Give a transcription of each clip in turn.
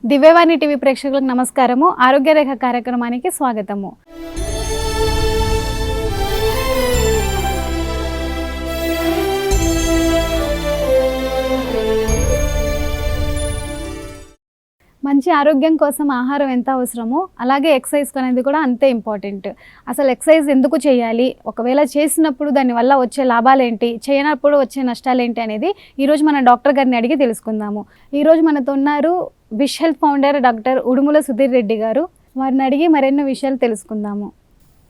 దివ్యవాణి TV ప్రేక్షకులకు నమస్కారము. ఆరోగ్య రేఖ కార్యక్రమానికి స్వాగతము. మంచి ఆరోగ్యం కోసం ఆహారం ఎంత అవసరమో అలాగే ఎక్సర్సైజ్ అనేది కూడా అంతే ఇంపార్టెంట్. అసలు ఎక్సర్సైజ్ ఎందుకు చేయాలి, ఒకవేళ చేసినప్పుడు దానివల్ల వచ్చే లాభాలు ఏంటి, చేయనప్పుడు వచ్చే నష్టాలు ఏంటి అనేది ఈరోజు మన డాక్టర్ గారిని అడిగి తెలుసుకుందాము. ఈరోజు మనతో ఉన్నారు wish health founder doctor Udumula Sudheer Reddy గారు. వారిని అడిగి మరెన్నో విషయాలు తెలుసుకుందాము.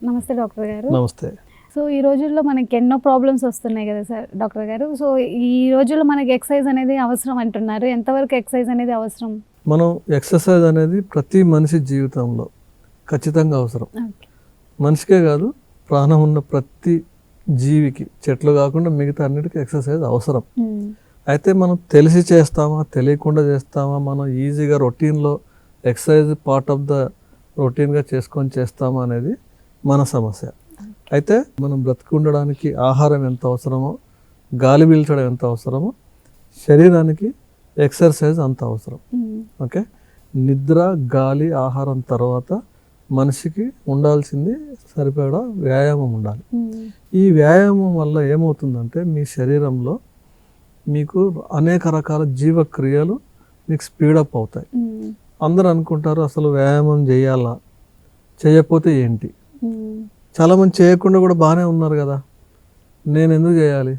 నమస్తే డాక్టర్ గారు. నమస్తే. సో ఈ రోజుల్లో మనకి ఎన్నో ప్రాబ్లమ్స్ వస్తున్నాయి కదా సార్ డాక్టర్ గారు. సో ఈ రోజుల్లో మనకి ఎక్సర్సైజ్ అనేది అవసరం అంటున్నారు. ఎంతవరకు ఎక్సర్సైజ్ అనేది అవసరం? మనం ఎక్సర్సైజ్ అనేది ప్రతి మనిషి జీవితంలో ఖచ్చితంగా అవసరం. మనిషికే కాదు, ప్రాణం ఉన్న ప్రతి జీవికి, చెట్లు కాకుండా మిగతా అన్నిటికీ ఎక్సర్సైజ్ అవసరం. అయితే మనం తెలిసి చేస్తామా, తెలియకుండా చేస్తామా, మనం ఈజీగా రొటీన్లో ఎక్సర్సైజ్ పార్ట్ ఆఫ్ ద రొటీన్గా చేసుకొని చేస్తామా అనేది మన సమస్య. అయితే మనం బ్రతికి ఉండడానికి ఆహారం ఎంత అవసరమో, గాలి పీల్చడం ఎంత అవసరమో, శరీరానికి ఎక్సర్సైజ్ అంత అవసరం. ఓకే, నిద్ర, గాలి, ఆహారం తర్వాత మనిషికి ఉండాల్సింది సరిపడా వ్యాయామం ఉండాలి. ఈ వ్యాయామం వల్ల ఏమవుతుందంటే మీ శరీరంలో మీకు అనేక రకాల జీవక్రియలు మీకు స్పీడప్ అవుతాయి. అందరూ అనుకుంటారు అసలు వ్యాయామం చేయాలా, చేయకపోతే ఏంటి. చాలామంది చేయకుండా కూడా బాగానే ఉన్నారు కదా, నేను ఎందుకు చేయాలి,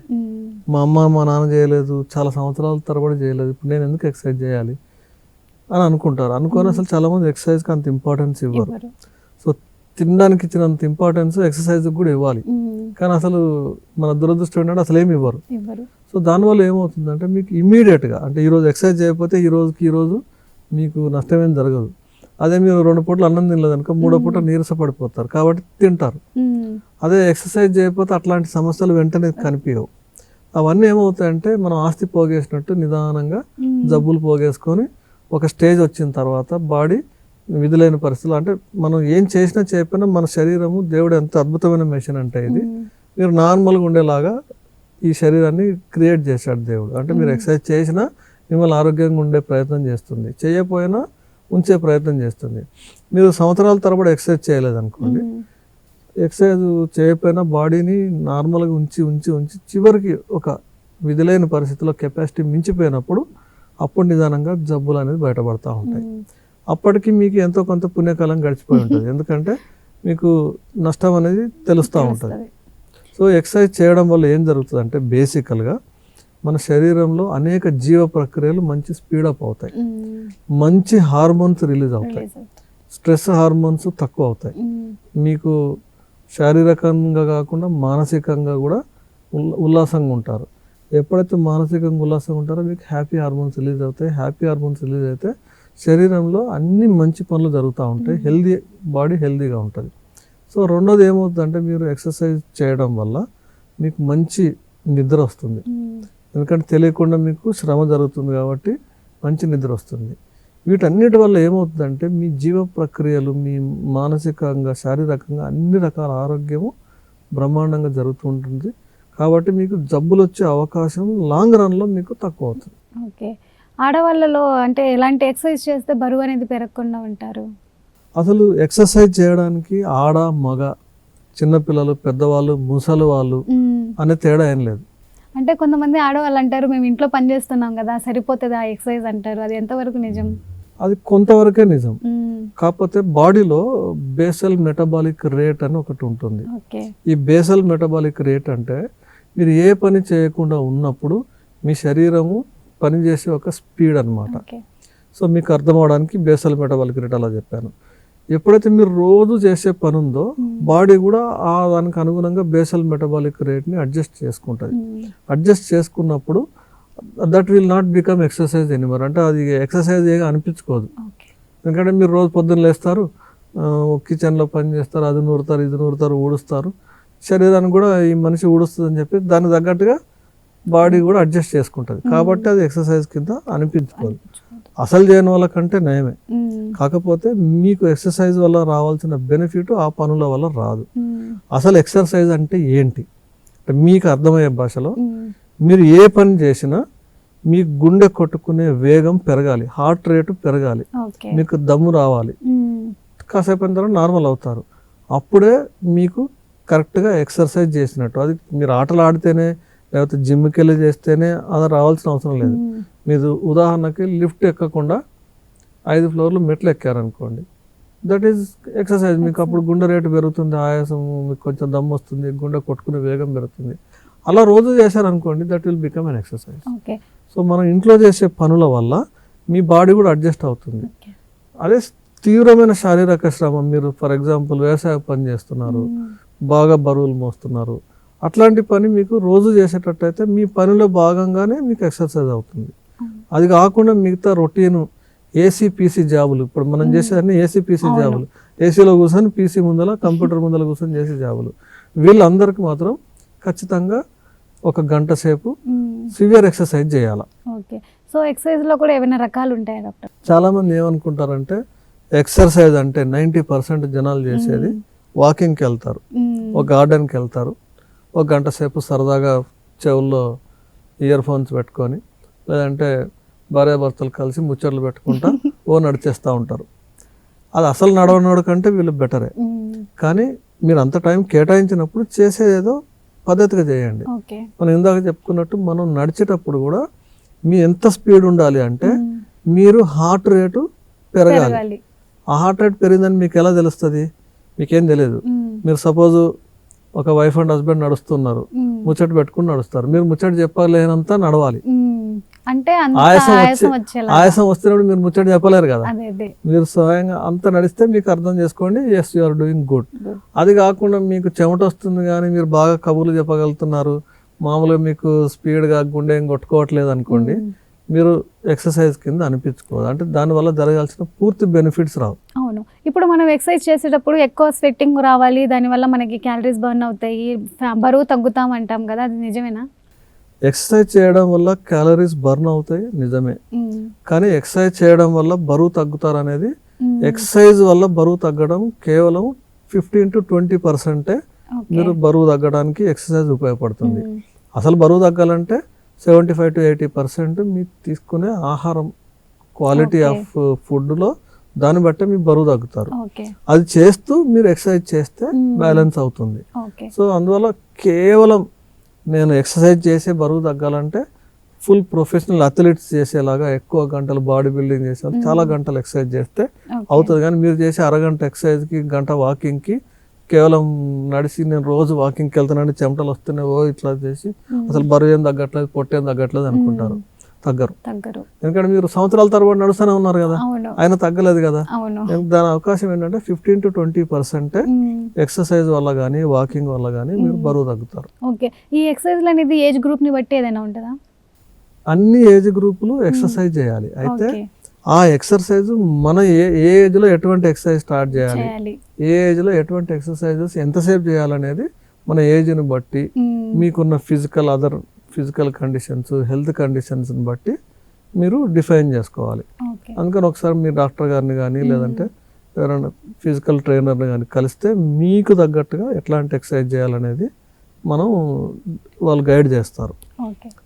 మా అమ్మ మా నాన్న చేయలేదు, చాలా సంవత్సరాల తరబడి చేయలేదు, ఇప్పుడు నేను ఎందుకు ఎక్సర్సైజ్ చేయాలి అని అనుకుంటారు. అనుకొని అసలు చాలామంది ఎక్సర్సైజ్కి అంత ఇంపార్టెన్స్ ఇవ్వరు. సో తినడానికి ఇచ్చినంత ఇంపార్టెన్స్ ఎక్సర్సైజ్కి కూడా ఇవ్వాలి, కానీ అసలు మన దురదృష్టం ఏంటంటే అసలు ఏమి ఇవ్వరు. సో దానివల్ల ఏమవుతుందంటే మీకు ఇమ్మీడియట్గా, అంటే ఈరోజు ఎక్సర్సైజ్ చేయకపోతే ఈరోజు మీకు నష్టమేం జరగదు. అదే మీరు 2 పూటలు అన్నం తినలేదనుకో 3వ పూట నీరస పడిపోతారు, కాబట్టి తింటారు. అదే ఎక్సర్సైజ్ చేయకపోతే అట్లాంటి సమస్యలు వెంటనే కనిపించవు. అవన్నీ ఏమవుతాయంటే మనం ఆస్తి పోగేసినట్టు నిదానంగా జబ్బులు పోగేసుకొని ఒక స్టేజ్ వచ్చిన తర్వాత బాడీ విధులైన పరిస్థితులు, అంటే మనం ఏం చేసినా చేయకపోయినా మన శరీరము, దేవుడు ఎంత అద్భుతమైన మెషిన్ అంటే ఇది, మీరు నార్మల్గా ఉండేలాగా ఈ శరీరాన్ని క్రియేట్ చేశాడు దేవుడు. అంటే మీరు ఎక్సర్సైజ్ చేసినా మిమ్మల్ని ఆరోగ్యంగా ఉండే ప్రయత్నం చేస్తుంది, చేయకపోయినా ఉంచే ప్రయత్నం చేస్తుంది. మీరు సంవత్సరాల తరబడి ఎక్సర్సైజ్ చేయలేదనుకోండి, ఎక్సర్సైజ్ చేయకపోయినా బాడీని నార్మల్గా ఉంచి చివరికి ఒక విధులైన పరిస్థితిలో కెపాసిటీ మించిపోయినప్పుడు అప్పుడు నిదానంగా జబ్బులు అనేది బయటపడతా ఉంటాయి. అప్పటికి మీకు ఎంతో కొంత పుణ్యకాలం గడిచిపోయి ఉంటుంది, ఎందుకంటే మీకు నష్టం అనేది తెలుస్తూ ఉంటుంది. సో ఎక్సర్సైజ్ చేయడం వల్ల ఏం జరుగుతుంది అంటే బేసికల్గా మన శరీరంలో అనేక జీవ ప్రక్రియలు మంచి స్పీడప్ అవుతాయి, మంచి హార్మోన్స్ రిలీజ్ అవుతాయి, స్ట్రెస్ హార్మోన్స్ తక్కువ అవుతాయి, మీకు శారీరకంగా కాకుండా మానసికంగా కూడా ఉల్లాసంగా ఉంటారు. ఎప్పుడైతే మానసికంగా ఉల్లాసంగా ఉంటారో మీకు హ్యాపీ హార్మోన్స్ రిలీజ్ అవుతాయి. హ్యాపీ హార్మోన్స్ రిలీజ్ అయితే శరీరంలో అన్ని మంచి పనులు జరుగుతూ ఉంటాయి, హెల్దీ బాడీ హెల్దీగా ఉంటుంది. సో రెండోది ఏమవుతుందంటే మీరు ఎక్సర్సైజ్ చేయడం వల్ల మీకు మంచి నిద్ర వస్తుంది, ఎందుకంటే తెలియకుండా మీకు శ్రమ జరుగుతుంది కాబట్టి మంచి నిద్ర వస్తుంది. వీటన్నిటి వల్ల ఏమవుతుందంటే మీ జీవ ప్రక్రియలు, మీ మానసికంగా, శారీరకంగా అన్ని రకాల ఆరోగ్యము బ్రహ్మాండంగా జరుగుతూ ఉంటుంది. కాబట్టి మీకు జబ్బులు వచ్చే అవకాశం లాంగ్ రన్లో మీకు తక్కువ అవుతుంది. ఓకే, ఆడవాళ్ళలో అంటే ఎలాంటి ఎక్సర్సైజ్ చేస్తే బరువు అనేది పెరగకుండా ఉంటారు? అసలు ఎక్సర్సైజ్ చేయడానికి ఆడ మగ, చిన్నపిల్లలు, పెద్దవాళ్ళు, ముసలి వాళ్ళు అనే తేడా ఏం లేదు. అంటే కొంతమంది ఆడవాళ్ళు అంటారు మేము ఇంట్లో పని చేస్తున్నాం కదా సరిపోతుంది ఆ ఎక్సర్సైజ్ అంటారు, అది ఎంతవరకు నిజం? అది కొంతవరకే నిజం. కాకపోతే బాడీలో బేసల్ మెటబాలిక్ రేట్ అని ఒకటి ఉంటుంది. ఈ బేసల్ మెటబాలిక్ రేట్ అంటే మీరు ఏ పని చేయకుండా ఉన్నప్పుడు మీ శరీరము పనిచేసే ఒక స్పీడ్ అన్నమాట. సో మీకు అర్థం అవడానికి బేసల్ మెటబాలిక్ రేట్ అలా చెప్పాను. ఎప్పుడైతే మీరు రోజు చేసే పని ఉందో బాడీ కూడా దానికి అనుగుణంగా బేసల్ మెటబాలిక్ రేట్ని అడ్జస్ట్ చేసుకుంటుంది. అడ్జస్ట్ చేసుకున్నప్పుడు that will not become exercise anymore, అంటే అది ఎక్సర్సైజ్ ఏగా అనిపించుకోదు. ఎందుకంటే మీరు రోజు పొద్దున్న లేస్తారు, కిచెన్లో పని చేస్తారు, అది నూరుతారు, ఇది నూరుతారు, ఊడుస్తారు, శరీరాన్ని కూడా ఈ మనిషి ఊడుస్తుంది అని చెప్పి దానికి తగ్గట్టుగా బాడీ కూడా అడ్జస్ట్ చేసుకుంటుంది. కాబట్టి అది ఎక్సర్సైజ్ కింద అనిపించుకోదు. అసలు చేయని వాళ్ళకంటే నయమే. కాకపోతే మీకు ఎక్సర్సైజ్ వల్ల రావాల్సిన బెనిఫిట్ ఆ పనుల వల్ల రాదు. అసలు ఎక్సర్సైజ్ అంటే ఏంటి అంటే మీకు అర్థమయ్యే భాషలో మీరు ఏ పని చేసినా మీ గుండె కొట్టుకునే వేగం పెరగాలి, హార్ట్ రేటు పెరగాలి, ఓకే. మీకు దమ్ము రావాలి. కాసేపు అయిన తర్వాత నార్మల్ అవుతారు. అప్పుడే మీకు కరెక్ట్గా ఎక్సర్సైజ్ చేసినట్టు. అది మీరు ఆటలు ఆడితేనే లేకపోతే జిమ్కి వెళ్ళి చేస్తేనే అది రావాల్సిన అవసరం లేదు. మీరు ఉదాహరణకి లిఫ్ట్ ఎక్కకుండా 5 ఫ్లోర్లు మెట్లు ఎక్కారనుకోండి, దట్ ఈస్ ఎక్సర్సైజ్. మీకు అప్పుడు గుండె రేటు పెరుగుతుంది, ఆయాసం, మీకు కొంచెం దమ్ము వస్తుంది, గుండె కొట్టుకునే వేగం పెరుగుతుంది. అలా రోజు చేశారనుకోండి, that will become an exercise. So మనం ఇంట్లో చేసే పనుల వల్ల మీ బాడీ కూడా అడ్జస్ట్ అవుతుంది. అదే తీవ్రమైన శారీరక శ్రమ, మీరు ఫర్ ఎగ్జాంపుల్ వ్యవసాయ పని చేస్తున్నారు, బాగా బరువులు మోస్తున్నారు, అట్లాంటి పని మీకు రోజు చేసేటట్టయితే మీ పనిలో భాగంగానే మీకు ఎక్సర్సైజ్ అవుతుంది. అది కాకుండా మిగతా రొటీన్ ఏసీపీసీ జాబులు, ఇప్పుడు మనం చేసేదన్నీ ఏసీపీసీ జాబులు, ఏసీలో కూర్చొని పీసీ ముందల కంప్యూటర్ ముందర కూర్చొని చేసే జాబులు, వీళ్ళందరికీ మాత్రం ఖచ్చితంగా 1 గంట సేపు సివియర్ ఎక్సర్సైజ్ చేయాలి. ఓకే. సో ఎక్సర్సైజ్లో కూడా ఏమైనా రకాలు ఉంటాయా డాక్టర్? చాలామంది ఏమనుకుంటారంటే ఎక్సర్సైజ్ అంటే 90% జనాలు చేసేది వాకింగ్కి వెళ్తారు, ఒక గార్డెన్కి వెళ్తారు, 1 గంట సేపు సరదాగా చెవుల్లో ఇయర్ ఫోన్స్ పెట్టుకొని, లేదంటే భార్యాభర్తలు కలిసి ముచ్చట్లు పెట్టుకుంటా నడిచేస్తూ ఉంటారు. అది అసలు నడవనోడు కంటే వీళ్ళు బెటరే. కానీ మీరు అంత టైం కేటాయించినప్పుడు చేసేదేదో పద్ధతిగా చేయండి. మనం ఇందాక చెప్పుకున్నట్టు మనం నడిచేటప్పుడు కూడా మీ ఎంత స్పీడ్ ఉండాలి అంటే మీరు హార్ట్ రేటు పెరగాలి. ఆ హార్ట్ రేట్ పెరిగిందని మీకు ఎలా తెలుస్తుంది? మీకేం తెలియదు. మీరు సపోజ్ ఒక వైఫ్ అండ్ హస్బెండ్ నడుస్తున్నారు, ముచ్చట పెట్టుకుని నడుస్తారు, మీరు ముచ్చట చెప్పలేనంత నడవాలి. అంటే ఆయాసం వస్తున్నప్పుడు మీరు ముచ్చట చెప్పలేరు కదా. మీరు స్వయంగా అంత నడిస్తే మీకు అర్థం చేసుకోండి, yes you are doing good. అది కాకుండా మీకు చెమట వస్తుంది కానీ మీరు బాగా కబుర్లు చెప్పగలుగుతున్నారు, మామూలుగా మీకు స్పీడ్గా గుండె ఏం కొట్టుకోవట్లేదు అనుకోండి, మీరు ఎక్సర్సైజ్ కింద అనిపించుకోదు. అంటే దానివల్ల జరగాల్సిన పూర్తి బెనిఫిట్స్ రావు. అవును. ఇప్పుడు మనం ఎక్సర్సైజ్ చేసేటప్పుడు ఎక్కువ స్వెట్టింగ్ రావాలి, దానివల్ల మనకి క్యాలరీస్ బర్న్ అవుతాయి, బరువు తగ్గుతాం అంటాం కదా, అది నిజమేనా? ఎక్సర్సైజ్ చేయడం వల్ల క్యాలరీస్ బర్న్ అవుతాయి నిజమే, కానీ ఎక్సర్సైజ్ చేయడం వల్ల బరువు తగ్గుతారు అనేది, ఎక్సర్సైజ్ వల్ల బరువు తగ్గడం కేవలం 15 to 20% మీరు బరువు తగ్గడానికి ఎక్సర్సైజ్ ఉపయోగపడుతుంది. అసలు బరువు తగ్గాలంటే 75 to 80% మీరు తీసుకునే ఆహారం క్వాలిటీ ఆఫ్ ఫుడ్లో దాన్ని బట్టే మీ బరువు తగ్గుతారు. అది చేస్తూ మీరు ఎక్సర్సైజ్ చేస్తే బ్యాలెన్స్ అవుతుంది. సో అందువల్ల కేవలం నేను ఎక్సర్సైజ్ చేసే బరువు తగ్గాలంటే ఫుల్ ప్రొఫెషనల్ అథ్లెట్స్ చేసేలాగా ఎక్కువ గంటలు బాడీ బిల్డింగ్ చేసే చాలా గంటలు ఎక్సర్సైజ్ చేస్తే అవుతుంది. కానీ మీరు చేసే అరగంట ఎక్సర్సైజ్కి, గంట వాకింగ్కి, కేవలం నడిచి నేను రోజు వాకింగ్కి వెళ్తానండి, చెమటలు వస్తున్నాయి ఇట్లా చేసి అసలు బరువు ఏం తగ్గట్లేదు, పొట్టేం తగ్గట్లేదు అనుకుంటారు. తగ్గరు. ఎందుకంటే మీరు సంవత్సరాల తరబడి నడుస్తూనే ఉన్నారు కదా, ఆయన తగ్గలేదు కదా. దాని అవకాశం ఏంటంటే 15 to 20% ఎక్సర్సైజ్ వల్ల కానీ వాకింగ్ వల్ల కానీ మీరు బరువు తగ్గుతారు. ఓకే. ఈ ఎక్సర్సైజ్ అనేది ఏజ్ గ్రూప్ ని బట్టి ఏదైనా ఉంటుందా? అన్ని ఏజ్ గ్రూపులు ఎక్సర్సైజ్ చేయాలి. అయితే ఆ ఎక్సర్సైజ్ మన ఏ ఏజ్లో ఎటువంటి ఎక్సర్సైజ్ స్టార్ట్ చేయాలి, ఏ ఏజ్లో ఎటువంటి ఎక్సర్సైజెస్ ఎంతసేపు చేయాలనేది మన ఏజ్ని బట్టి, మీకున్న ఫిజికల్ కండిషన్స్, హెల్త్ కండిషన్స్ని బట్టి మీరు డిఫైన్ చేసుకోవాలి. అందుకని ఒకసారి మీరు డాక్టర్ గారిని కానీ లేదంటే ఎవరైనా ఫిజికల్ ట్రైనర్ని కానీ కలిస్తే మీకు తగ్గట్టుగా ఎట్లాంటి ఎక్సర్సైజ్ చేయాలనేది వాళ్ళు గైడ్ చేస్తారు.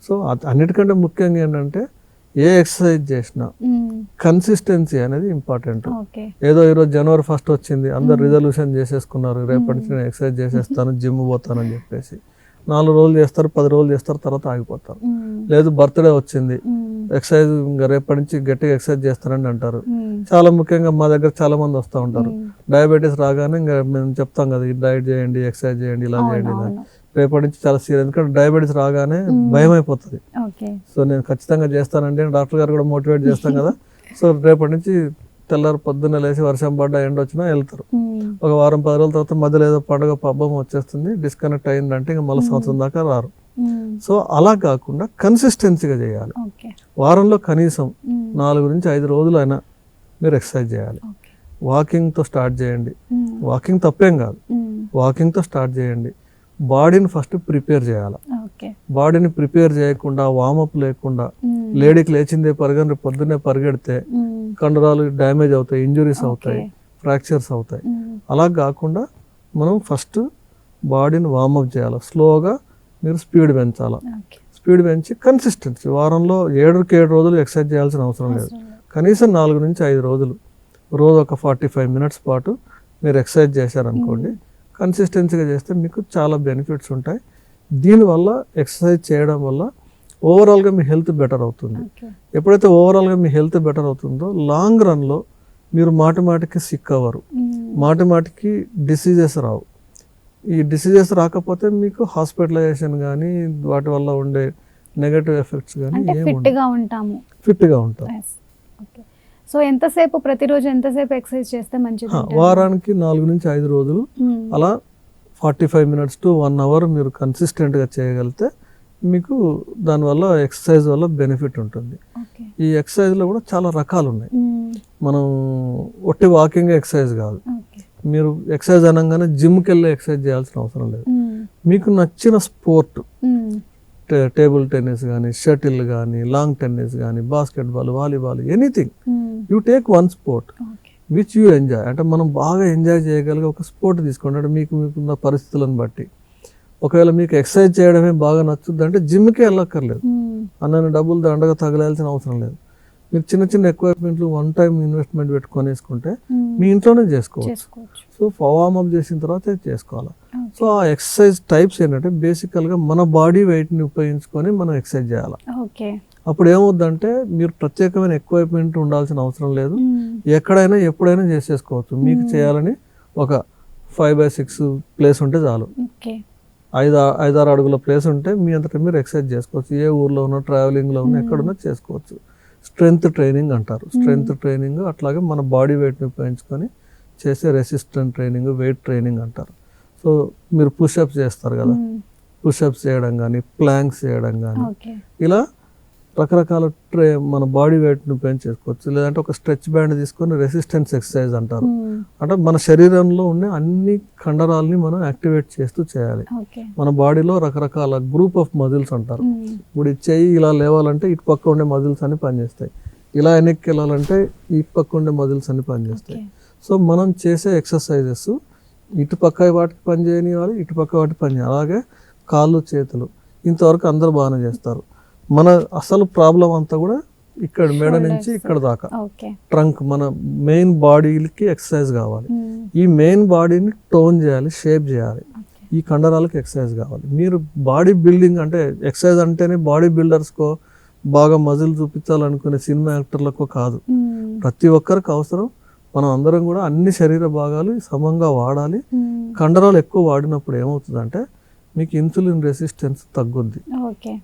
సో అన్నిటికంటే ముఖ్యంగా ఏంటంటే ఏ ఎక్సర్సైజ్ చేసినా కన్సిస్టెన్సీ అనేది ఇంపార్టెంట్. ఏదో ఈరోజు January 1st వచ్చింది, అందరు రిజల్యూషన్ చేసేసుకున్నారు, రేపటి నుంచి నేను ఎక్సర్సైజ్ చేసేస్తాను, జిమ్ పోతానని చెప్పేసి 4 రోజులు చేస్తారు, 10 రోజులు చేస్తారు, తర్వాత ఆగిపోతారు. లేదు బర్త్డే వచ్చింది, ఎక్సర్సైజ్ ఇంకా రేపటి నుంచి గట్టిగా ఎక్సర్సైజ్ చేస్తానని అంటారు. చాలా ముఖ్యంగా మా దగ్గర చాలా మంది వస్తూ ఉంటారు, డయాబెటీస్ రాగానే ఇంకా మేము చెప్తాం కదా, ఈ డైట్ చేయండి, ఎక్సర్సైజ్ చేయండి, ఇలా చేయండి, ఇలా. రేపటి నుంచి చాలా సీరియస్, ఎందుకంటే డయాబెటీస్ రాగానే భయం అయిపోతుంది. సో నేను ఖచ్చితంగా చేస్తానండి, డాక్టర్ గారు కూడా మోటివేట్ చేస్తాం కదా. సో రేపటి నుంచి తెల్లారు పొద్దున్న లేచి వర్షం పడ్డా ఎండ వచ్చినా వెళ్తారు. ఒక వారం 10 రోజుల తర్వాత మధ్యలో ఏదో పండుగ పబ్బం వచ్చేస్తుంది, డిస్కనెక్ట్ అయిందంటే ఇంకా మళ్ళీ సంవత్సరం దాకా రారు. సో అలా కాకుండా కన్సిస్టెన్సీగా చేయాలి. వారంలో కనీసం 4 నుంచి 5 రోజులు అయినా మీరు ఎక్సర్సైజ్ చేయాలి. వాకింగ్తో స్టార్ట్ చేయండి, వాకింగ్ తప్పేం కాదు, వాకింగ్తో స్టార్ట్ చేయండి. బాడీని ఫస్ట్ ప్రిపేర్ చేయాలి. బాడీని ప్రిపేర్ చేయకుండా, వామప్ లేకుండా, లేడీకి లేచిందే పరిగణ పొద్దున్నే పరిగెడితే కండరాలు డ్యామేజ్ అవుతాయి, ఇంజురీస్ అవుతాయి, ఫ్రాక్చర్స్ అవుతాయి. అలా కాకుండా మనం ఫస్ట్ బాడీని వామప్ చేయాలి. స్లోగా మీరు స్పీడ్ పెంచాలి. స్పీడ్ పెంచి కన్సిస్టెన్సీ వారంలో 7 రోజులు ఎక్సర్సైజ్ చేయాల్సిన అవసరం లేదు. కనీసం 4 నుంచి 5 రోజులు రోజు ఒక 45 మినిట్స్ పాటు మీరు ఎక్సర్సైజ్ చేశారనుకోండి, కన్సిస్టెన్సీగా చేస్తే మీకు చాలా బెనిఫిట్స్ ఉంటాయి. దీనివల్ల ఎక్సర్సైజ్ చేయడం వల్ల ఓవరాల్గా మీ హెల్త్ బెటర్ అవుతుంది. ఎప్పుడైతే ఓవరాల్గా మీ హెల్త్ బెటర్ అవుతుందో లాంగ్ రన్లో మీరు మాటికి సిక్ అవ్వరు, మాటికి డిసీజెస్ రావు. ఈ డిసీజెస్ రాకపోతే మీకు హాస్పిటలైజేషన్ కానీ వాటి వల్ల ఉండే నెగటివ్ ఎఫెక్ట్స్ కానీ ఫిట్గా ఉంటాము. సో ప్రతిరోజు ఎంతసేపు ఎక్సర్సైజ్ చేస్తే మంచిది? వారానికి 4 నుంచి 5 రోజులు అలా 45 మినిట్స్ టు 1 అవర్ మీరు కన్సిస్టెంట్గా చేయగలిగితే మీకు దానివల్ల ఎక్సర్సైజ్ వల్ల బెనిఫిట్ ఉంటుంది. ఈ ఎక్సర్సైజ్లో కూడా చాలా రకాలు ఉన్నాయి. మనం ఒట్టి వాకింగ్ ఎక్సర్సైజ్ కాదు, మీరు ఎక్సర్సైజ్ అనగానే జిమ్కి వెళ్ళి ఎక్సర్సైజ్ చేయాల్సిన అవసరం లేదు. మీకు నచ్చిన స్పోర్ట్, టేబుల్ టెన్నిస్ కానీ, షటిల్ కానీ, లాంగ్ టెన్నిస్ కానీ, basketball, volleyball, anything you take one sport which you enjoy. అంటే మనం బాగా ఎంజాయ్ చేయగలిగే ఒక స్పోర్ట్ తీసుకోండి. అంటే మీకున్న పరిస్థితులను బట్టి ఒకవేళ మీకు ఎక్సర్సైజ్ చేయడమే బాగా నచ్చుద్ది అంటే జిమ్కే వెళ్ళక్కర్లేదు, అన్న డబ్బులు దండగా తగలాల్సిన అవసరం లేదు. మీరు చిన్న ఎక్విప్మెంట్లు వన్ టైం ఇన్వెస్ట్మెంట్ పెట్టుకొనేసుకుంటే మీ ఇంట్లోనే చేసుకోవచ్చు. సో వార్మ్ అప్ చేసిన తర్వాత చేసుకోవాలి. సో ఆ ఎక్సర్సైజ్ టైప్స్ ఏంటంటే బేసికల్గా మన బాడీ వెయిట్ని ఉపయోగించుకొని మనం ఎక్సర్సైజ్ చేయాలి. అప్పుడు ఏమవుద్దంటే మీరు ప్రత్యేకమైన ఎక్విప్మెంట్ ఉండాల్సిన అవసరం లేదు, ఎక్కడైనా ఎప్పుడైనా చేసేసుకోవచ్చు. మీకు చేయాలని ఒక 5x6 ప్లేస్ ఉంటే చాలు, 5-6 అడుగుల ప్లేస్ ఉంటే మీ అంతటా మీరు ఎక్సర్సైజ్ చేసుకోవచ్చు. ఏ ఊర్లో ఉన్నా, ట్రావెలింగ్లో ఉన్నా, ఎక్కడున్నా చేసుకోవచ్చు. స్ట్రెంగ్త్ ట్రైనింగ్ అంటారు. స్ట్రెంగ్త్ ట్రైనింగ్ అట్లాగే మన బాడీ వెయిట్ని ఉపయోగించుకొని చేసే రెసిస్టెంట్ ట్రైనింగ్, వెయిట్ ట్రైనింగ్ అంటారు. సో మీరు పుషప్స్ చేస్తారు కదా, పుషప్స్ చేయడం కానీ, ప్లాంక్స్ చేయడం కానీ, ఇలా రకరకాల మన బాడీ వెయిట్ని పెంచేసుకోవచ్చు. లేదంటే ఒక స్ట్రెచ్ బ్యాండ్ తీసుకొని రెసిస్టెన్స్ ఎక్సర్సైజ్ అంటారు. అంటే మన శరీరంలో ఉండే అన్ని కండరాలని మనం యాక్టివేట్ చేస్తూ చేయాలి. మన బాడీలో రకరకాల గ్రూప్ ఆఫ్ మజిల్స్ అంటారు. ఇప్పుడు ఈ చెయ్యి ఇలా లేవాలంటే ఇటు పక్క ఉండే మజిల్స్ అన్ని పనిచేస్తాయి, ఇలా వెనక్కి వెళ్ళాలంటే ఇటు పక్క ఉండే మజిల్స్ అన్ని పనిచేస్తాయి. సో మనం చేసే ఎక్సర్సైజెస్ ఇటు పక్క వాటికి పని చేయనివ్వాలి, ఇటు పక్క వాటికి పని చేయాలి. అలాగే కాళ్ళు, చేతులు ఇంతవరకు అందరూ బాగానే చేస్తారు. మన అసలు ప్రాబ్లం అంతా కూడా ఇక్కడ మెడ నుంచి ఇక్కడ దాకా ట్రంక్, మన మెయిన్ బాడీకి ఎక్సర్సైజ్ కావాలి. ఈ మెయిన్ బాడీని టోన్ చేయాలి, షేప్ చేయాలి. ఈ కండరాలకు ఎక్సర్సైజ్ కావాలి. మీరు బాడీ బిల్డింగ్ అంటే ఎక్సర్సైజ్ అంటేనే బాడీ బిల్డర్స్కో బాగా మజిల్ చూపించాలనుకునే సినిమా యాక్టర్లకో కాదు, ప్రతి ఒక్కరికి అవసరం. మనం అందరం కూడా అన్ని శరీర భాగాలు సమంగా వాడాలి. కండరాలు ఎక్కువ వాడినప్పుడు ఏమవుతుందంటే మీకు ఇన్సులిన్ రెసిస్టెన్స్ తగ్గుద్ది,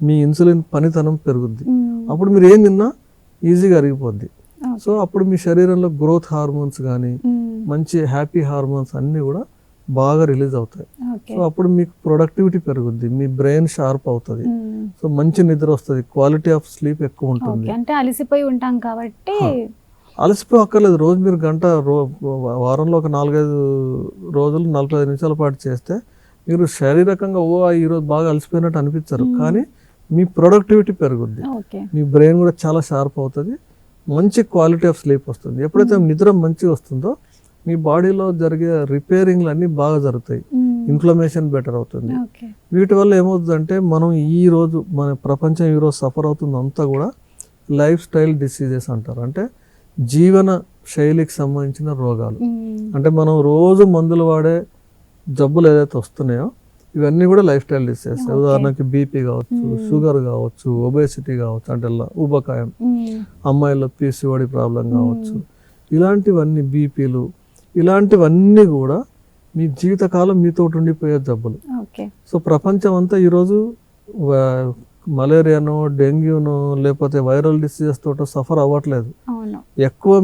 మీ ఇన్సులిన్ పనితనం పెరుగుద్ది. అప్పుడు మీరు ఏం తిన్నా ఈజీగా అరిగిపోద్ది. సో అప్పుడు మీ శరీరంలో గ్రోత్ హార్మోన్స్ కానీ, మంచి హ్యాపీ హార్మోన్స్ అన్నీ కూడా బాగా రిలీజ్ అవుతాయి. సో అప్పుడు మీకు ప్రొడక్టివిటీ పెరుగుద్ది, మీ బ్రెయిన్ షార్ప్ అవుతుంది, సో మంచి నిద్ర వస్తుంది, క్వాలిటీ ఆఫ్ స్లీప్ ఎక్కువ ఉంటుంది. అంటే అలసిపోయి ఉంటాం కాబట్టి అలసిపోయి అక్కర్లేదు. రోజు మీరు గంట వారంలో ఒక 4-5 రోజులు 45 నిమిషాల పాటు చేస్తే మీరు శారీరకంగా ఈరోజు బాగా అలసిపోయినట్టు అనిపించరు, కానీ మీ ప్రొడక్టివిటీ పెరుగుద్ది, మీ బ్రెయిన్ కూడా చాలా షార్ప్ అవుతుంది, మంచి క్వాలిటీ ఆఫ్ స్లీప్ వస్తుంది. ఎప్పుడైతే నిద్ర మంచిగా వస్తుందో మీ బాడీలో జరిగే రిపేరింగ్లు అన్నీ బాగా జరుగుతాయి, ఇన్ఫ్లమేషన్ బెటర్ అవుతుంది. వీటి వల్ల ఏమవుతుందంటే మనం ఈరోజు మన ప్రపంచం ఈరోజు సఫర్ అవుతుంది అంతా కూడా లైఫ్ స్టైల్ డిసీజెస్ అంటారు. అంటే జీవన శైలికి సంబంధించిన రోగాలు. అంటే మనం రోజు మందులు వాడే జబ్బులు ఏదైతే వస్తున్నాయో ఇవన్నీ కూడా లైఫ్ స్టైల్ డిసీజెస్. ఉదాహరణకి బీపీ కావచ్చు, షుగర్ కావచ్చు, ఒబేసిటీ కావచ్చు, అంటే ఊబకాయం, అమ్మాయిల్లో పీసీఓడి ప్రాబ్లం కావచ్చు, ఇలాంటివన్నీ బీపీలు, ఇలాంటివన్నీ కూడా మీ జీవితకాలం మీతో ఉండిపోయే జబ్బులు. సో ప్రపంచం అంతా ఈరోజు మలేరియానో, డెంగ్యూనో, లేకపోతే వైరల్ డిసీజెస్ తోటో సఫర్ అవ్వట్లేదు. ఎక్కువ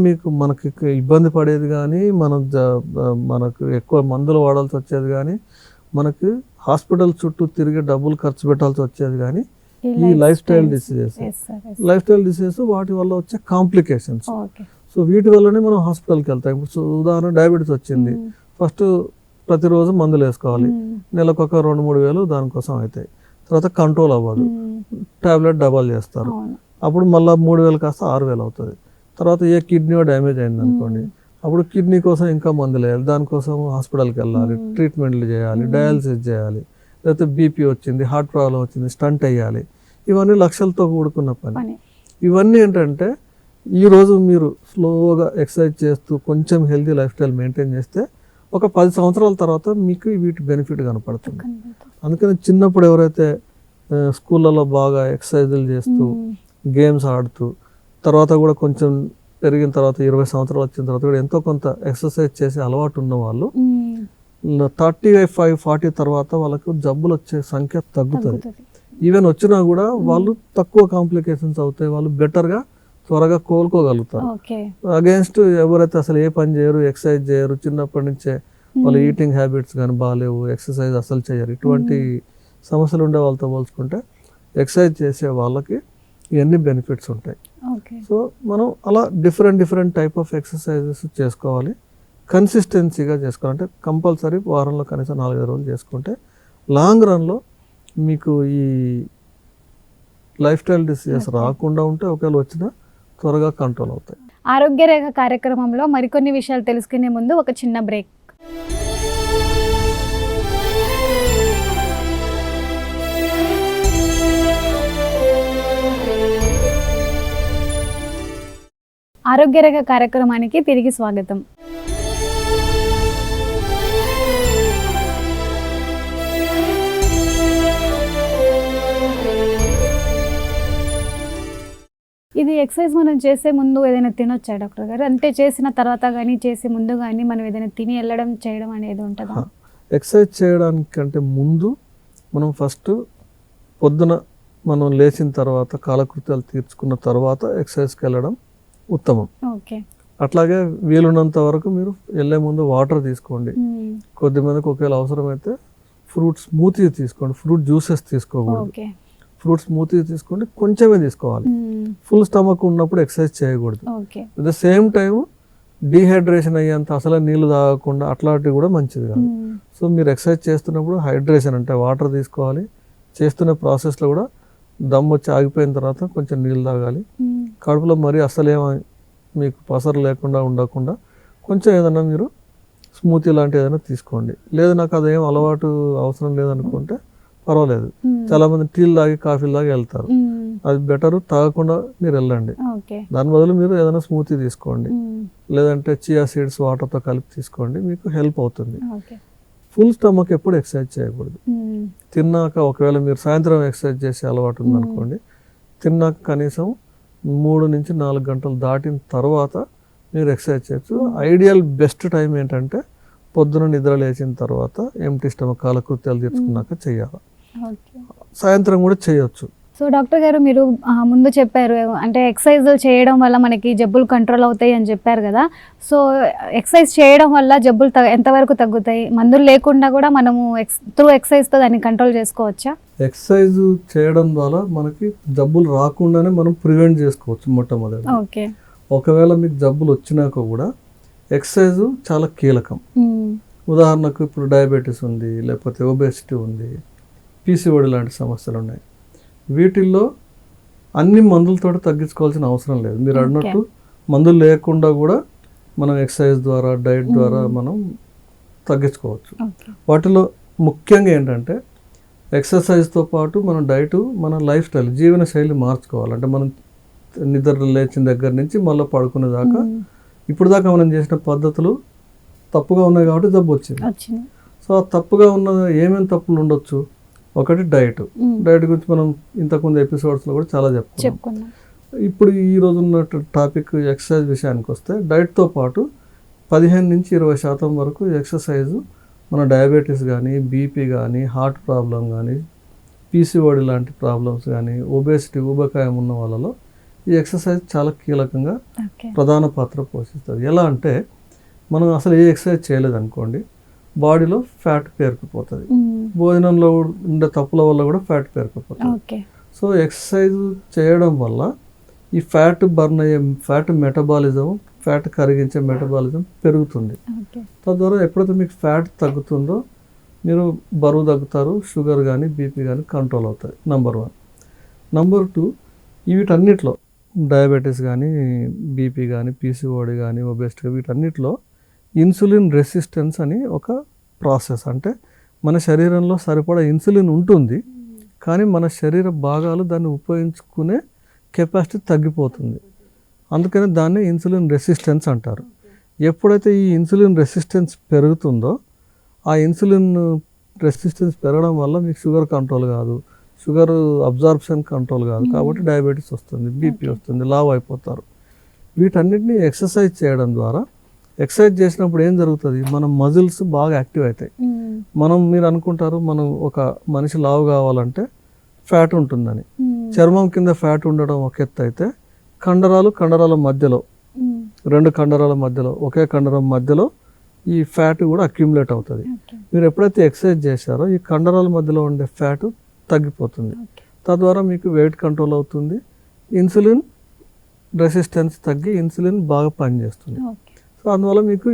మనకి ఇబ్బంది పడేది కానీ, మనకు ఎక్కువ మందులు వాడాల్సి వచ్చేది కానీ, మనకు హాస్పిటల్ చుట్టూ తిరిగి డబ్బులు ఖర్చు పెట్టాల్సి వచ్చేది కానీ ఈ లైఫ్ స్టైల్ డిసీజెస్ వాటి వల్ల వచ్చే కాంప్లికేషన్స్. సో వీటి వల్లనే మనం హాస్పిటల్కి వెళ్తాం. సో ఉదాహరణ డయాబెటీస్ వచ్చింది, ఫస్ట్ ప్రతిరోజు మందులు వేసుకోవాలి, నెలకు ఒక 2-3 వేలు దానికోసం అవుతాయి. తర్వాత కంట్రోల్ అవ్వదు, టాబ్లెట్ డబల్ చేస్తారు, అప్పుడు మళ్ళీ 3,000 కాస్త 6,000 అవుతుంది. తర్వాత ఏ కిడ్నీ డ్యామేజ్ అయింది అనుకోండి, అప్పుడు కిడ్నీ కోసం ఇంకా మందులు వేయాలి, దానికోసం హాస్పిటల్కి వెళ్ళాలి, ట్రీట్మెంట్లు చేయాలి, డయాలసిస్ చేయాలి. లేకపోతే బీపీ వచ్చింది, హార్ట్ ప్రాబ్లం వచ్చింది, స్టంట్ వేయాలి. ఇవన్నీ లక్షలతో కూడుకున్న పని. పని. ఇవన్నీ ఏంటంటే ఈరోజు మీరు స్లోగా ఎక్సర్సైజ్ చేస్తూ కొంచెం హెల్తీ లైఫ్ స్టైల్ మెయింటైన్ చేస్తే ఒక 10 సంవత్సరాల తర్వాత మీకు వీటి బెనిఫిట్ కనపడుతుంది. అందుకని చిన్నప్పుడు ఎవరైతే స్కూళ్ళలో బాగా ఎక్సర్సైజులు చేస్తూ గేమ్స్ ఆడుతూ తర్వాత కూడా కొంచెం పెరిగిన తర్వాత 20 సంవత్సరాలు వచ్చిన తర్వాత కూడా ఎంతో కొంత ఎక్సర్సైజ్ చేసే అలవాటు ఉన్న వాళ్ళు 35-40 తర్వాత వాళ్ళకు జబ్బులు వచ్చే సంఖ్య తగ్గుతుంది. ఈవెన్ వచ్చినా కూడా వాళ్ళు తక్కువ కాంప్లికేషన్స్ అవుతాయి, వాళ్ళు బెటర్గా త్వరగా కోలుకోగలుగుతారు. అగేన్స్ట్ ఎవరైతే అసలు ఏ పని చేయరు, ఎక్సర్సైజ్ చేయరు, చిన్నప్పటి నుంచే వాళ్ళు ఈటింగ్ హ్యాబిట్స్ కానీ బాగాలేవు, ఎక్సర్సైజ్ అసలు చేయరు, ఇటువంటి సమస్యలు ఉండే వాళ్ళతో పోల్చుకుంటే ఎక్సర్సైజ్ చేసే వాళ్ళకి ఇవన్నీ బెనిఫిట్స్ ఉంటాయి. సో మనం అలా డిఫరెంట్ టైప్ ఆఫ్ ఎక్సర్సైజెస్ చేసుకోవాలి, కన్సిస్టెన్సీగా చేసుకోవాలి. అంటే కంపల్సరీ వారంలో కనీసం 4-5 రోజులు చేసుకుంటే లాంగ్ రన్లో మీకు ఈ లైఫ్ స్టైల్ డిసీజెస్ రాకుండా ఉంటే ఒకవేళ వచ్చినా త్వరగా కంట్రోల్ అవుతాయి. ఆరోగ్య రేఖ కార్యక్రమంలో మరికొన్ని విషయాలు తెలుసుకునే ముందు ఒక చిన్న బ్రేక్. ఆరోగ్య రేఖ కార్యక్రమానికి తిరిగి స్వాగతం. ఇది ఎక్సర్సైజ్ మనం చేసే ముందు ఏదైనా తినొచ్చా డాక్టర్ గారు? అంటే చేసిన తర్వాత కానీ చేసే ముందు కానీ మనం ఏదైనా తిని వెళ్ళడం చేయడం అనేది ఉంటుందా? ఎక్సర్సైజ్ చేయడానికంటే ముందు మనం ఫస్ట్ పొద్దున మనం లేచిన తర్వాత కాలకృత్యాలు తీర్చుకున్న తర్వాత ఎక్సర్సైజ్కి వెళ్ళడం ఉత్తమం. అట్లాగే వీలున్నంత వరకు మీరు వెళ్ళే ముందు వాటర్ తీసుకోండి. కొద్దిమందికి ఒకవేళ అవసరమైతే ఫ్రూట్ స్మూతీ తీసుకోండి, ఫ్రూట్ జ్యూసెస్ తీసుకోకూడదు. ఫ్రూట్ స్మూతీ తీసుకోండి, కొంచెమే తీసుకోవాలి. ఫుల్ స్టమక్ ఉన్నప్పుడు ఎక్సర్సైజ్ చేయకూడదు. At the same time dehydration అయ్యేంత అసలు నీళ్లు తాగకుండా అట్లాంటివి కూడా మంచిది కాదు. సో మీరు ఎక్సర్సైజ్ చేస్తున్నప్పుడు హైడ్రేషన్ అంటే వాటర్ తీసుకోవాలి. చేస్తున్న ప్రాసెస్లో కూడా దమ్ వచ్చి ఆగిపోయిన తర్వాత కొంచెం నీళ్ళు తాగాలి. కడుపులో మరీ అసలేమో మీకు పసరు లేకుండా ఉండకుండా కొంచెం ఏదైనా మీరు స్మూతీ లాంటి ఏదైనా తీసుకోండి. లేదు నాకు అదేం అలవాటు అవసరం లేదనుకుంటే పర్వాలేదు. చాలా మంది టీలు తాగి కాఫీలు తాగి వెళ్తారు, అది బెటర్, తాగకుండా మీరు వెళ్ళండి. దాని బదులు మీరు ఏదైనా స్మూతీ తీసుకోండి, లేదంటే చియా సీడ్స్ వాటర్తో కలిపి తీసుకోండి, మీకు హెల్ప్ అవుతుంది. ఫుల్ స్టమక్ ఎప్పుడు ఎక్సర్సైజ్ చేయకూడదు. తిన్నాక ఒకవేళ మీరు సాయంత్రం ఎక్సర్సైజ్ చేసే అలవాటు ఉందనుకోండి, తిన్నాక కనీసం 3 నుంచి 4 గంటలు దాటిన తర్వాత మీరు ఎక్సర్సైజ్ చేయొచ్చు. ఐడియల్ బెస్ట్ టైం ఏంటంటే పొద్దున నిద్ర లేచిన తర్వాత ఎంటీ స్టమక్ కాలకృత్యాలు తీర్చుకున్నాక చేయాలి. సాయంత్రం కూడా చేయొచ్చు. సో డాక్టర్ గారు మీరు ముందు చెప్పారు అంటే ఎక్సర్సైజ్ చేయడం వల్ల మనకి జబ్బులు కంట్రోల్ అవుతాయి అని చెప్పారు కదా. సో ఎక్సర్సైజ్ చేయడం వల్ల జబ్బులు ఎంతవరకు తగ్గుతాయి? మందులు లేకుండా కూడా మనము త్రూ ఎక్సర్సైజ్తో దాన్ని కంట్రోల్ చేసుకోవచ్చా? ఎక్సర్సైజ్ చేయడం ద్వారా మనకి జబ్బులు రాకుండానే మనం ప్రివెంట్ చేసుకోవచ్చు. మొట్టమొదటి ఒకవేళ మీకు జబ్బులు వచ్చినాక కూడా ఎక్సర్సైజ్ చాలా కీలకం. ఉదాహరణకు ఇప్పుడు డయాబెటీస్ ఉంది, లేకపోతే ఒబేసిటీ ఉంది, పీసీఓడి లాంటి సమస్యలు ఉన్నాయి. వీటిల్లో అన్ని మందులతో తగ్గించుకోవాల్సిన అవసరం లేదు. మీరు అన్నట్టు మందులు లేకుండా కూడా మనం ఎక్సర్సైజ్ ద్వారా డైట్ ద్వారా మనం తగ్గించుకోవచ్చు. వాటిలో ముఖ్యంగా ఏంటంటే ఎక్సర్సైజ్తో పాటు మన డైట్, మన లైఫ్ స్టైల్, జీవన శైలి మార్చుకోవాలి. అంటే మనం నిద్ర లేచిన దగ్గర నుంచి మళ్ళీ పడుకునే దాకా ఇప్పుడు దాకా మనం చేసిన పద్ధతులు తప్పుగా ఉన్నాయి కాబట్టి జబ్బు వచ్చింది. సో ఆ తప్పుగా ఉన్న ఏమేమి తప్పులు ఉండొచ్చు? ఒకటి డైట్ గురించి మనం ఇంతకుముందు ఎపిసోడ్స్లో కూడా చాలా చెప్పుకున్నాం. ఇప్పుడు ఈ రోజు ఉన్న టాపిక్ ఎక్సర్సైజ్ విషయానికి వస్తే డైట్తో పాటు 15-20% వరకు ఎక్సర్సైజ్ మన డయాబెటీస్ కానీ, బీపీ కానీ, హార్ట్ ప్రాబ్లం కానీ, పీసీఓడి లాంటి ప్రాబ్లమ్స్ కానీ, ఒబేసిటీ ఊబకాయం ఉన్న వాళ్ళలో ఈ ఎక్సర్సైజ్ చాలా కీలకంగా ప్రధాన పాత్ర పోషిస్తుంది. ఎలా అంటే మనం అసలు ఏ ఎక్సర్సైజ్ చేయలేదనుకోండి, బాడీలో ఫ్యాట్ పేరుకుపోతుంది. భోజనంలో ఉండే తప్పుల వల్ల కూడా ఫ్యాట్ పేరుకుపోతుంది. సో ఎక్సర్సైజ్ చేయడం వల్ల ఈ ఫ్యాట్ బర్న్ అయ్యే ఫ్యాట్ మెటబాలిజం, ఫ్యాట్ కరిగించే మెటబాలిజం పెరుగుతుంది. తద్వారా ఎప్పుడైతే మీకు ఫ్యాట్ తగ్గుతుందో మీరు బరువు తగ్గుతారు, షుగర్ కానీ బీపీ కానీ కంట్రోల్ అవుతాయి. నెంబర్ 1. నెంబర్ 2, వీటన్నిటిలో డయాబెటీస్ కానీ, బీపీ కానీ, పీసీఓడి కానీ, ఒబేసిటీ వీటన్నిటిలో ఇన్సులిన్ రెసిస్టెన్స్ అని ఒక ప్రాసెస్. అంటే మన శరీరంలో సరిపడా ఇన్సులిన్ ఉంటుంది, కానీ మన శరీర భాగాలు దాన్ని ఉపయోగించుకునే కెపాసిటీ తగ్గిపోతుంది. అందుకని దాన్ని ఇన్సులిన్ రెసిస్టెన్స్ అంటారు. ఎప్పుడైతే ఈ ఇన్సులిన్ రెసిస్టెన్స్ పెరుగుతుందో, ఆ ఇన్సులిన్ రెసిస్టెన్స్ పెరగడం వల్ల మీకు షుగర్ కంట్రోల్ కాదు, షుగర్ అబ్జార్ప్షన్ కంట్రోల్ కాదు, కాబట్టి డయాబెటీస్ వస్తుంది, బీపీ వస్తుంది, లావ్ అయిపోతారు. వీటన్నిటిని ఎక్సర్సైజ్ చేయడం ద్వారా, ఎక్సర్సైజ్ చేసినప్పుడు ఏం జరుగుతుంది, మన మజిల్స్ బాగా యాక్టివ్ అవుతాయి. మీరు అనుకుంటారు మనం ఒక మనిషి లావు కావాలంటే ఫ్యాట్ ఉంటుందని. చర్మం కింద ఫ్యాట్ ఉండడం ఒక ఎత్తు అయితే, కండరాల మధ్యలో, రెండు కండరాల మధ్యలో, ఒకే కండరం మధ్యలో ఈ ఫ్యాట్ కూడా అక్యుములేట్ అవుతుంది. మీరు ఎప్పుడైతే ఎక్సర్సైజ్ చేశారో ఈ కండరాల మధ్యలో ఉండే ఫ్యాట్ తగ్గిపోతుంది. తద్వారా మీకు వెయిట్ కంట్రోల్ అవుతుంది, ఇన్సులిన్ రెసిస్టెన్స్ తగ్గి ఇన్సులిన్ బాగా పనిచేస్తుంది. సో అందువల్ల మీకు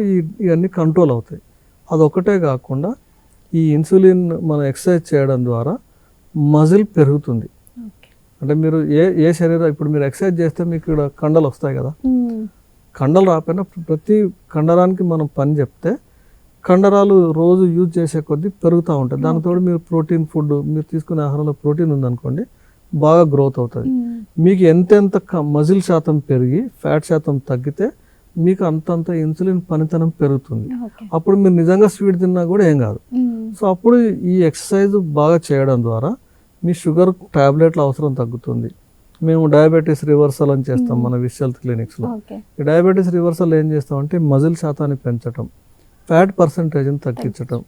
ఇవన్నీ కంట్రోల్ అవుతాయి. అదొకటే కాకుండా ఈ ఇన్సులిన్ మనం ఎక్సర్సైజ్ చేయడం ద్వారా మజిల్ పెరుగుతుంది. అంటే మీరు ఏ శరీరం, ఇప్పుడు మీరు ఎక్సర్సైజ్ చేస్తే మీకు ఇక్కడ కండలు వస్తాయి కదా, కండలు రాకపోయినా ప్రతి కండరానికి మనం పని చెప్తే కండరాలు రోజు యూజ్ చేసే కొద్దీ పెరుగుతూ ఉంటాయి. దానితో మీరు ప్రోటీన్ ఫుడ్, మీరు తీసుకునే ఆహారంలో ప్రోటీన్ ఉందనుకోండి, బాగా గ్రోత్ అవుతుంది. మీకు ఎంతెంత మజిల్ శాతం పెరిగి ఫ్యాట్ శాతం తగ్గితే మీకు అంతంత ఇన్సులిన్ పనితనం పెరుగుతుంది. అప్పుడు మీరు నిజంగా స్వీట్ తిన్నా కూడా ఏం కాదు. సో అప్పుడు ఈ ఎక్సర్సైజ్ బాగా చేయడం ద్వారా మీ షుగర్ టాబ్లెట్ల అవసరం తగ్గుతుంది. మేము డయాబెటీస్ రివర్సల్ అని చేస్తాం మన విష్ హెల్త్ క్లినిక్స్లో. ఈ డయాబెటీస్ రివర్సల్ ఏం చేస్తామంటే మజిల్ శాతాన్ని పెంచడం, ఫ్యాట్ పర్సంటేజ్ని తగ్గించడం,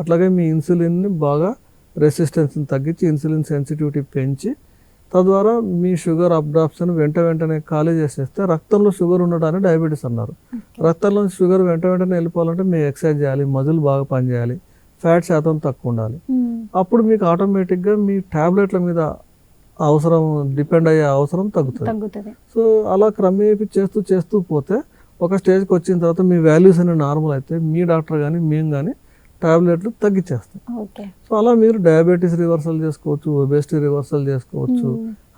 అట్లాగే మీ ఇన్సులిన్ని బాగా రెసిస్టెన్స్ని తగ్గించి ఇన్సులిన్ సెన్సిటివిటీ పెంచి, తద్వారా మీ షుగర్ అబ్డాప్షన్ వెంటనే ఖాళీ చేసేస్తే, రక్తంలో షుగర్ ఉండడాన్ని డయాబెటీస్ అన్నారు. రక్తంలో షుగర్ వెంటనే వెళ్ళిపోవాలంటే మీరు ఎక్సర్సైజ్ చేయాలి, మజిల్ బాగా పనిచేయాలి, ఫ్యాట్ శాతం తక్కువ ఉండాలి. అప్పుడు మీకు ఆటోమేటిక్గా మీ టాబ్లెట్ల మీద అవసరం, డిపెండ్ అయ్యే అవసరం తగ్గుతుంది. సో అలా క్రమేపీ చేస్తూ పోతే ఒక స్టేజ్కి వచ్చిన తర్వాత మీ వాల్యూస్ అన్ని నార్మల్ అయితే మీ డాక్టర్ కానీ మేము కానీ టాబ్లెట్లు తగ్గించేస్తాం. సో అలా మీరు డయాబెటీస్ రివర్సల్ చేసుకోవచ్చు, ఒబేసిటీ రివర్సల్ చేసుకోవచ్చు,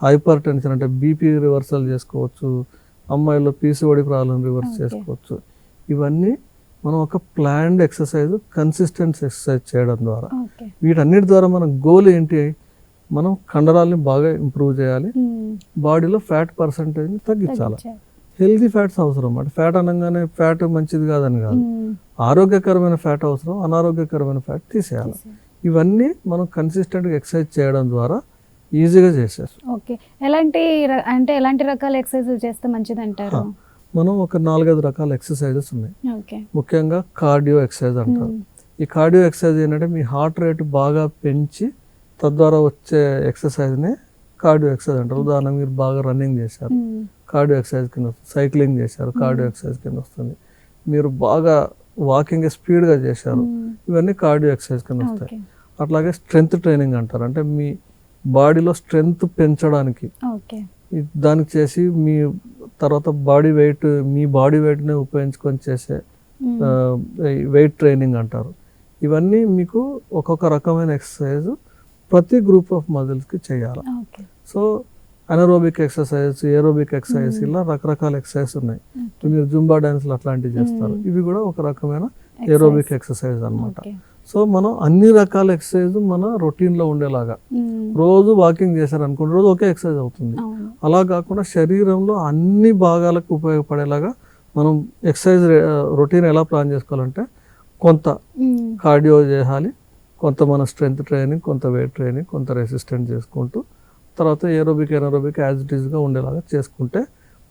హైపర్ టెన్షన్ అంటే బీపీ రివర్సల్ చేసుకోవచ్చు, అమ్మాయిల్లో పీసీఓడి ప్రాబ్లం రివర్స్ చేసుకోవచ్చు. ఇవన్నీ మనం ఒక ప్లాన్డ్ ఎక్సర్సైజ్, కన్సిస్టెంట్ ఎక్సర్సైజ్ చేయడం ద్వారా, వీటన్నిటి ద్వారా మన గోల్ ఏంటి, మనం కండరాలని బాగా ఇంప్రూవ్ చేయాలి, బాడీలో ఫ్యాట్ పర్సంటేజ్ని తగ్గించాలి. హెల్తీ ఫ్యాట్స్ అవసరం, అంటే ఫ్యాట్ అనగానే ఫ్యాట్ మంచిది కాదని కాదు, ఆరోగ్యకరమైన ఫ్యాట్ అవసరం, అనారోగ్యకరమైన ఫ్యాట్ తీసేయాలి. ఇవన్నీ మనం కన్సిస్టెంట్గా ఎక్సర్సైజ్ చేయడం ద్వారా ఈజీగా చేసేస్తాం. ఓకే, ఎలాంటి రకాల ఎక్సర్సైజ్ చేస్తే మంచిది అంటారు? మనం ఒక 4-5 రకాల ఎక్సర్సైజెస్ ఉన్నాయి. ముఖ్యంగా కార్డియో ఎక్సర్సైజ్ అంటారు. ఈ కార్డియో ఎక్సర్సైజ్ ఏంటంటే మీ హార్ట్ రేట్ బాగా పెంచి తద్వారా వచ్చే ఎక్సర్సైజ్ని కార్డియో ఎక్సర్సైజ్ అంటారు. ఉదాహరణకు మీరు బాగా రన్నింగ్ చేశారు, కార్డియో ఎక్సర్సైజ్ కింద వస్తుంది. సైక్లింగ్ చేశారు, కార్డియో ఎక్సర్సైజ్ కింద వస్తుంది. మీరు బాగా వాకింగ్ స్పీడ్గా చేశారు, ఇవన్నీ కార్డియో ఎక్సర్సైజ్ కింద వస్తాయి. అట్లాగే స్ట్రెంగ్త్ ట్రైనింగ్ అంటారు, అంటే మీ బాడీలో స్ట్రెంగ్త్ పెంచడానికి దానికి చేసి మీ తర్వాత మీ బాడీ వెయిట్ని ఉపయోగించుకొని చేసే వెయిట్ ట్రైనింగ్ అంటారు. ఇవన్నీ మీకు ఒక్కొక్క రకమైన ఎక్సర్సైజ్ ప్రతి గ్రూప్ ఆఫ్ మజిల్స్కి చేయాలి. So anaerobic exercise, aerobic exercise, ఇలా రకరకాల ఎక్సర్సైజ్ ఉన్నాయి. మీరు జుంబా డాన్స్లు అట్లాంటివి చేస్తారు, ఇవి కూడా ఒక రకమైన ఏరోబిక్ ఎక్సర్సైజ్ అన్నమాట. సో మనం అన్ని రకాల ఎక్సర్సైజ్ మన రొటీన్లో ఉండేలాగా, రోజు వాకింగ్ చేశారనుకోండి, రోజు ఒకే ఎక్సర్సైజ్ అవుతుంది. అలా కాకుండా శరీరంలో అన్ని భాగాలకు ఉపయోగపడేలాగా మనం ఎక్సర్సైజ్ రొటీన్ ఎలా ప్లాన్ చేసుకోవాలంటే, కొంత కార్డియో చేయాలి, కొంత మన స్ట్రెంగ్త్ ట్రైనింగ్, కొంత వెయిట్ ట్రైనింగ్, కొంత రెసిస్టెంట్ చేసుకుంటూ, తర్వాత ఏరోబిక్ ఎనరోబిక్ యాజ్ ఇట్ ఈస్గా ఉండేలాగా చేసుకుంటే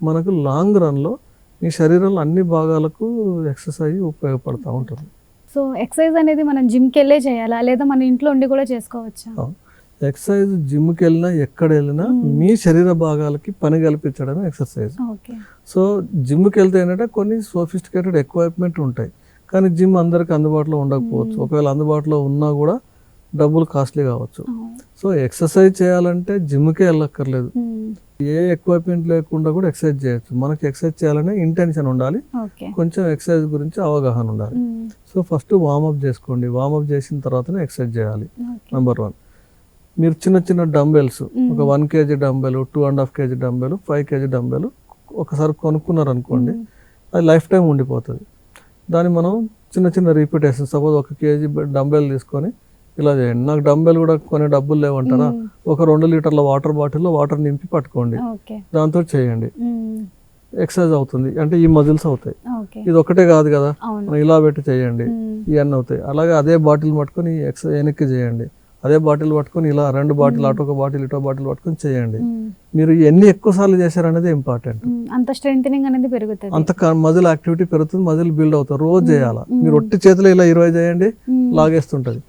మనకు లాంగ్ రన్లో మీ శరీరంలో అన్ని భాగాలకు ఎక్సర్సైజ్ ఉపయోగపడుతూ ఉంటుంది. సో ఎక్సర్సైజ్ అనేది మనం జిమ్కి వెళ్ళే చేయాలా, లేదా మన ఇంట్లో ఉండి కూడా చేసుకోవచ్చా? ఎక్సర్సైజ్ జిమ్కి వెళ్ళినా ఎక్కడ వెళ్ళినా మీ శరీర భాగాలకి పని కల్పించడమే ఎక్సర్సైజ్. సో జిమ్కి వెళ్తే ఏంటంటే కొన్ని సోఫిస్టికేటెడ్ ఎక్విప్మెంట్ ఉంటాయి, కానీ జిమ్ అందరికి అందుబాటులో ఉండకపోవచ్చు. ఒకవేళ అందుబాటులో ఉన్నా కూడా డబ్బులు కాస్ట్లీ కావచ్చు. సో ఎక్సర్సైజ్ చేయాలంటే జిమ్కే వెళ్ళక్కర్లేదు, ఏ ఎక్విప్మెంట్ లేకుండా కూడా ఎక్సర్సైజ్ చేయొచ్చు. మనకి ఎక్సర్సైజ్ చేయాలనే ఇంటెన్షన్ ఉండాలి, కొంచెం ఎక్సర్సైజ్ గురించి అవగాహన ఉండాలి. సో ఫస్ట్ వార్మప్ చేసుకోండి, వార్మప్ చేసిన తర్వాతనే ఎక్సర్సైజ్ చేయాలి. నెంబర్ 1, మీరు చిన్న డంబెల్స్, ఒక 1 kg dumbbell, 2.5 kg dumbbell, 5 kg dumbbell ఒకసారి కొనుక్కున్నారు అనుకోండి, అది లైఫ్ టైం ఉండిపోతుంది. దాన్ని మనం చిన్న రిపిటేషన్, సపోజ్ 1 kg డంబెల్ తీసుకొని ఇలా చేయండి. నాకు డంబెల్ కూడా కొనే డబ్బులు లేవంటారా, ఒక 2 లీటర్ల వాటర్ బాటిల్లో వాటర్ నింపి పట్టుకోండి, ఓకే. దాంతో చేయండి, ఎక్సర్సైజ్ అవుతుంది, అంటే ఈ మజిల్స్ అవుతాయి. ఓకే. ఇది ఒకటే కాదు కదా, అవును. ఇలా పెట్టి చేయండి, ఇవన్నీ అవుతాయి. అలాగే అదే బాటిల్ పట్టుకొని ఎక్సర్సైజ్ వెనక్కి చేయండి, అదే బాటిల్ పట్టుకొని ఇలా 2 బాటిల్ అటు ఒక బాటిల్ ఇటో బాటిల్ పట్టుకొని చేయండి. మీరు ఎన్ని ఎక్కువ సార్లు చేశారనేది ఇంపార్టెంట్. అంత స్ట్రెంథనింగ్ అనేది పెరుగుతుంది, అంత మజిల్ యాక్టివిటీ పెరుగుతుంది, మజిల్ బిల్డ్ అవుతుంది. రోజు చేయాలా, మీరు ఒట్టి చేతిలో ఇలా 20 చేయండి, లాగేస్తుంటది.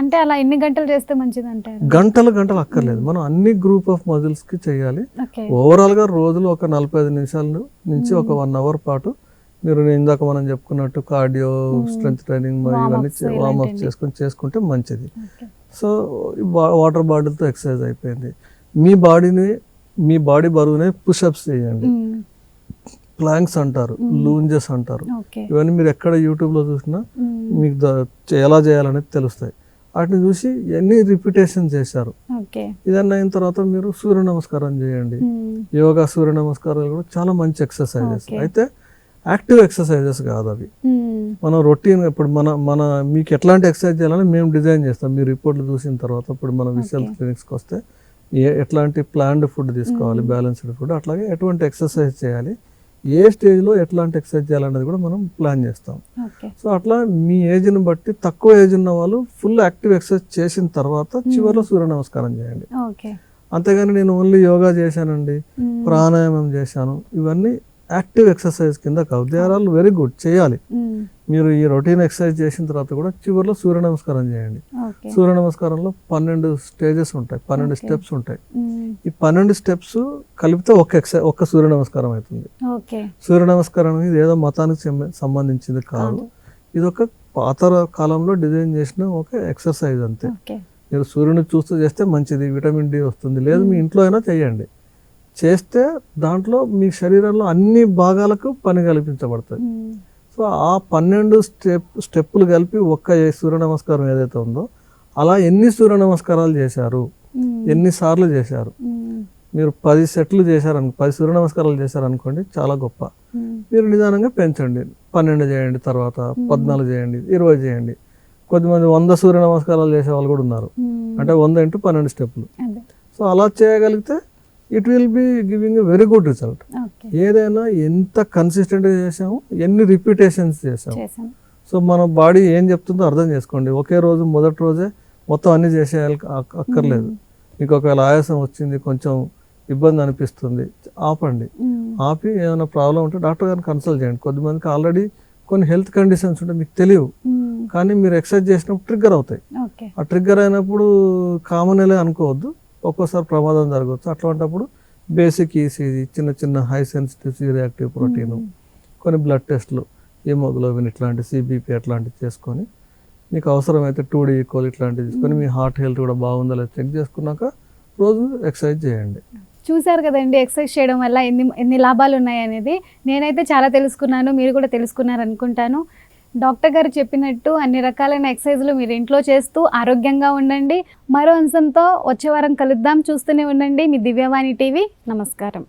అంటే అలా ఎన్ని గంటలు చేస్తే మంచిది అంటారు? గంటలు అక్కర్లేదు, మనం అన్ని గ్రూప్ ఆఫ్ మజిల్స్ కి చేయాలి. ఓవరాల్ గా రోజులో ఒక 45 నిమిషాల నుంచి ఒక 1 అవర్ పాటు మీరు ఇందాక మనం చెప్పుకున్నట్టు కార్డియో, స్ట్రెంత్ ట్రైనింగ్ ఇవన్నీ వార్మప్ చేసుకుంటే మంచిది. సో వాటర్ బాటిల్తో ఎక్సర్సైజ్ అయిపోయింది. మీ బాడీ బరువునే పుషప్స్ చేయండి, ప్లాంక్స్ అంటారు, లూంజెస్ అంటారు. ఇవన్నీ మీరు ఎక్కడ యూట్యూబ్లో చూసినా మీకు ఎలా చేయాలనేది తెలుస్తాయి. వాటిని చూసి ఎన్ని రిపిటేషన్ చేశారు. ఇదన్నీ అయిన తర్వాత మీరు సూర్య నమస్కారం చేయండి. యోగా, సూర్య నమస్కారాలు కూడా చాలా మంచి ఎక్సర్సైజెస్. అయితే యాక్టివ్ ఎక్సర్సైజెస్ కాదు అవి. మనం రొటీన్ ఇప్పుడు మన మీకు ఎట్లాంటి ఎక్సర్సైజ్ చేయాలని మేము డిజైన్ చేస్తాం. మీ రిపోర్ట్లు చూసిన తర్వాత ఇప్పుడు మన విజువల్ క్లినిక్స్కి వస్తే ఎట్లాంటి ప్లాన్డ్ ఫుడ్ తీసుకోవాలి, బ్యాలెన్స్డ్ ఫుడ్, అట్లాగే ఎటువంటి ఎక్సర్సైజ్ చేయాలి, ఏ స్టేజ్లో ఎట్లాంటి ఎక్సర్సైజ్ చేయాలనేది కూడా మనం ప్లాన్ చేస్తాం. సో అట్లా మీ ఏజ్ని బట్టి తక్కువ ఏజ్ ఉన్న వాళ్ళు ఫుల్ యాక్టివ్ ఎక్సర్సైజ్ చేసిన తర్వాత చివరిలో సూర్య నమస్కారం చేయండి. అంతేగాని నేను ఓన్లీ యోగా చేశానండి, ప్రాణాయామం చేశాను, ఇవన్నీ యాక్టివ్ ఎక్సర్సైజ్ కింద కావు. They are all very good, చేయాలి. మీరు ఈ రొటీన్ ఎక్సర్సైజ్ చేసిన తర్వాత కూడా చివరిలో సూర్య నమస్కారం చేయండి. సూర్య నమస్కారంలో 12 స్టేజెస్ ఉంటాయి, 12 స్టెప్స్ ఉంటాయి. ఈ 12 స్టెప్స్ కలిపితే ఒక్క సూర్య నమస్కారం అవుతుంది. సూర్య నమస్కారం అనేది ఏదో మతానికి సంబంధించింది కాదు, ఇది ఒక పాత కాలంలో డిజైన్ చేసిన ఒక ఎక్సర్సైజ్ అంతే. మీరు సూర్యుని చూస్తూ చేస్తే మంచిది, విటమిన్ డి వస్తుంది. లేదు మీ ఇంట్లో అయినా చేయండి, చేస్తే దాంట్లో మీ శరీరంలో అన్ని భాగాలకు పని కల్పించబడుతుంది. సో ఆ 12 స్టెప్పులు కలిపి ఒక్క సూర్య నమస్కారం ఏదైతే ఉందో అలా ఎన్ని సూర్య నమస్కారాలు చేశారు, ఎన్నిసార్లు చేశారు. మీరు 10 సెట్లు చేశారనుకో, 10 సూర్య నమస్కారాలు చేశారనుకోండి, చాలా గొప్ప. మీరు నిదానంగా పెంచండి, 12 చేయండి, తర్వాత 14 చేయండి, 20 చేయండి. కొద్దిమంది 100 సూర్య నమస్కారాలు చేసే వాళ్ళు కూడా ఉన్నారు, అంటే 100 × 12 స్టెప్పులు. సో అలా చేయగలిగితే it will be giving a very good result. ఏదైనా ఎంత కన్సిస్టెంట్గా చేసాము, ఎన్ని రిపీటేషన్స్ చేసాము. సో మన బాడీ ఏం చెప్తుందో అర్థం చేసుకోండి. ఒకే రోజు మొదటి రోజే మొత్తం అన్ని చేసేయాలి అక్కర్లేదు. మీకు ఒకవేళ ఆయాసం వచ్చింది, కొంచెం ఇబ్బంది అనిపిస్తుంది, ఆపండి. ఆపి ఏమైనా ప్రాబ్లం ఉంటే డాక్టర్ గారిని కన్సల్ట్ చేయండి. కొద్దిమందికి ఆల్రెడీ కొన్ని హెల్త్ కండిషన్స్ ఉంటే మీకు తెలియవు, కానీ మీరు ఎక్సర్సైజ్ చేసినప్పుడు ట్రిగ్గర్ అవుతాయి. ఆ ట్రిగ్గర్ అయినప్పుడు కామనే అనుకోవద్దు, ఒక్కోసారి ప్రమాదం జరగవచ్చు. అట్లాంటప్పుడు బేసిక్ ఈసీజీ, చిన్న high sensitive C reactive protein, కొన్ని బ్లడ్ టెస్ట్లు, హిమోగ్లోబిన్ ఇట్లాంటి, సిబిపి అట్లాంటివి చేసుకొని, మీకు అవసరమైతే 2D ఈక్వల్ ఇట్లాంటివి తీసుకొని మీ హార్ట్ హెల్త్ కూడా బాగుందో లేదో చెక్ చేసుకున్నాక రోజు ఎక్సర్సైజ్ చేయండి. చూశారు కదండి, ఎక్సర్సైజ్ చేయడం వల్ల ఎన్ని లాభాలు ఉన్నాయి అనేది. నేనైతే చాలా తెలుసుకున్నాను, మీరు కూడా తెలుసుకున్నారు అనుకుంటాను. డాక్టర్ గారు చెప్పినట్టు అన్ని రకాలైన ఎక్సర్సైజ్లు మీరు ఇంట్లో చేస్తూ ఆరోగ్యంగా ఉండండి. మరో అంశంతో వచ్చే వారం కలుద్దాం. చూస్తూనే ఉండండి మీ దివ్యవాణి టీవీ. నమస్కారం.